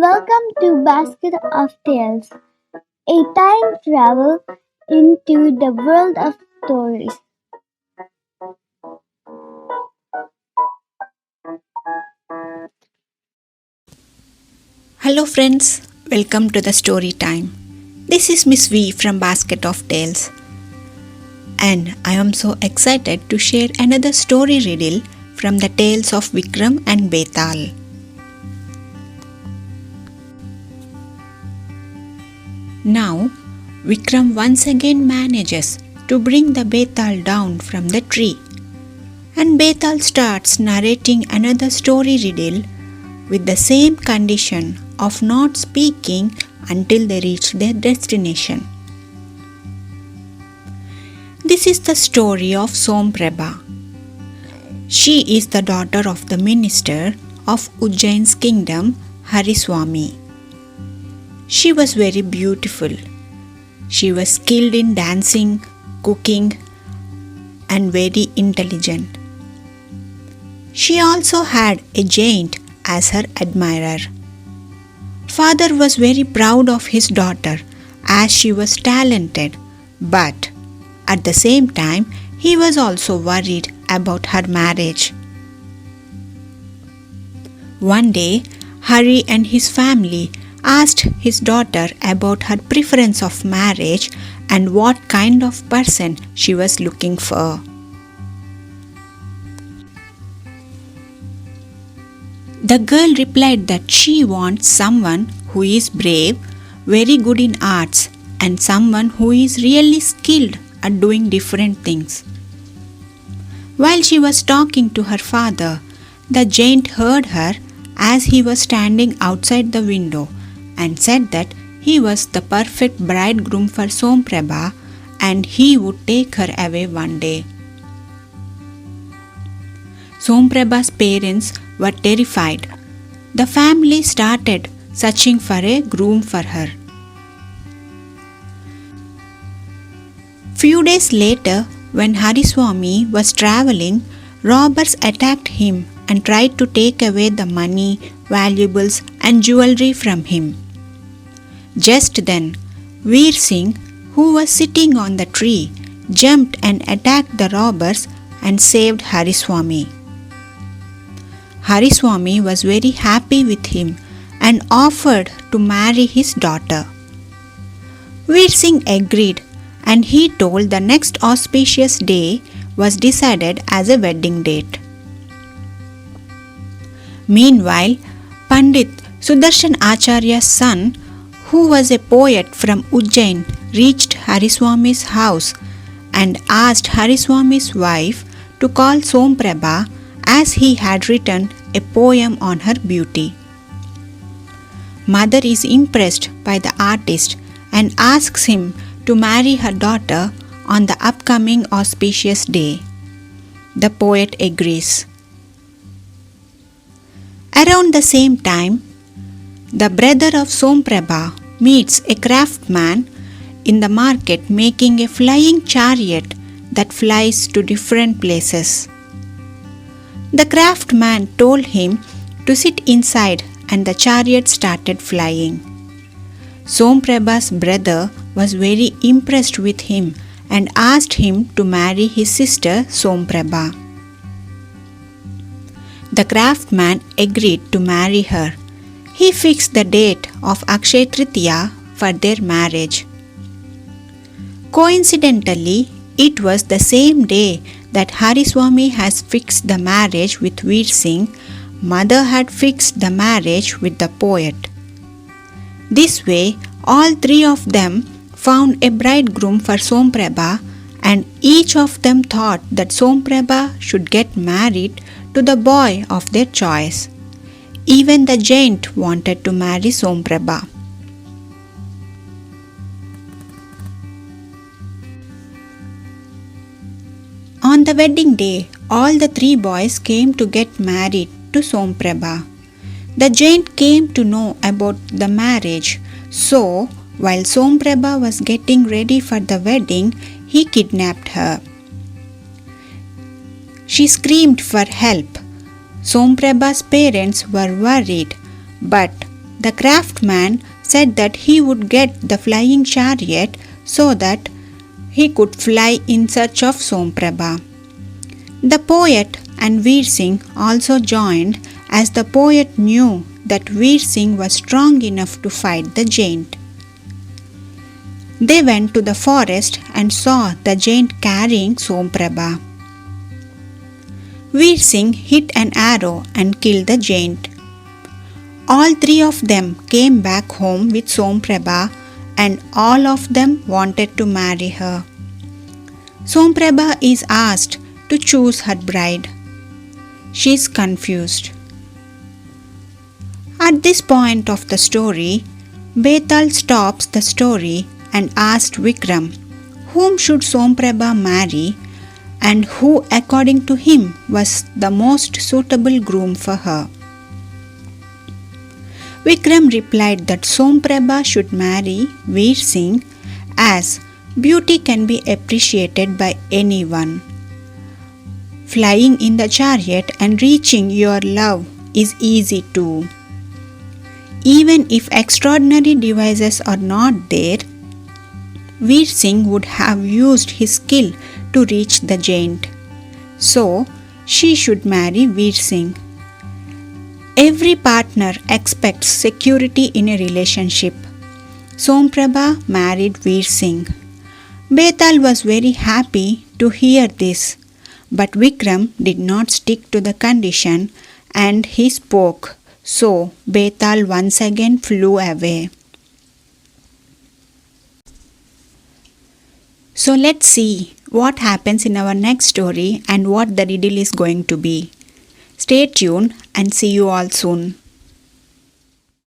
Welcome to Basket of Tales, a time travel into the world of stories. Hello friends, welcome to the story time. This is Miss V from Basket of Tales, and I am so excited to share another story riddle from the tales of Vikram and Bethaal. Now, Vikram once again manages to bring the Bethaal down from the tree, and Bethaal starts narrating another story riddle with the same condition of not speaking until they reach their destination. This is the story of Somprabha. She is the daughter of the minister of Ujjain's kingdom, Hariswami. She was very beautiful. She was skilled in dancing, cooking, and very intelligent. She also had a giant as her admirer. Father was very proud of his daughter as she was talented, but at the same time he was also worried about her marriage. One day, Hari and his family asked his daughter about her preference of marriage and what kind of person she was looking for. The girl replied that she wants someone who is brave, very good in arts, and someone who is really skilled at doing different things. While she was talking to her father, the giant heard her as he was standing outside the window and said that he was the perfect bridegroom for Somprabha and he would take her away one day. Somprabha's parents were terrified. The family started searching for a groom for her. Few days later, when Hariswami was traveling, robbers attacked him and tried to take away the money, valuables, and jewelry from him. Just then, Veer Singh, who was sitting on the tree, jumped and attacked the robbers and saved Hariswami. Hariswami was very happy with him and offered to marry his daughter. Veer Singh agreed, and he told the next auspicious day was decided as a wedding date. Meanwhile, Pandit Sudarshan Acharya's son, who was a poet from Ujjain, reached Hariswami's house and asked Hariswami's wife to call Somprabha as he had written a poem on her beauty. Mother is impressed by the artist and asks him to marry her daughter on the upcoming auspicious day. The poet agrees. Around the same time, the brother of Somprabha meets a craftsman in the market making a flying chariot that flies to different places. The craftsman told him to sit inside and the chariot started flying. Somprabha's brother was very impressed with him and asked him to marry his sister Somprabha. The craftsman agreed to marry her. He fixed the date of Akshay Tritiya for their marriage. Coincidentally, it was the same day that Hariswami has fixed the marriage with Veer Singh. Mother had fixed the marriage with the poet. This way, all three of them found a bridegroom for Somprabha, and each of them thought that Somprabha should get married to the boy of their choice. Even the giant wanted to marry Somprabha. On the wedding day, all the three boys came to get married to Somprabha. The giant came to know about the marriage, so while Somprabha was getting ready for the wedding, he kidnapped her. She screamed for help. Somprabha's parents were worried, but The craftsman said that he would get the flying chariot so that he could fly in search of Somprabha. The poet and Veer Singh also joined, as the poet knew that Veer Singh was strong enough to fight the giant. They went to the forest and saw the giant carrying Somprabha. Veer Singh hit an arrow and killed the giant. All three of them came back home with Somprabha, and all of them wanted to marry her. Somprabha is asked to choose her bride. She is confused. At this point of the story, Bethaal stops the story and asked Vikram whom should Somprabha marry and who according to him was the most suitable groom for her. Vikram replied that Somprabha should marry Veer Singh, as beauty can be appreciated by anyone. Flying in the chariot and reaching your love is easy too. Even if extraordinary devices are not there, Veer Singh would have used his skill to reach the giant. So, she should marry Veer Singh. Every partner expects security in a relationship. Somprabha married Veer Singh. Bethaal was very happy to hear this, but Vikram did not stick to the condition and he spoke. So Bethaal once again flew away. So let's see what happens in our next story and what the riddle is going to be. Stay tuned and see you all soon.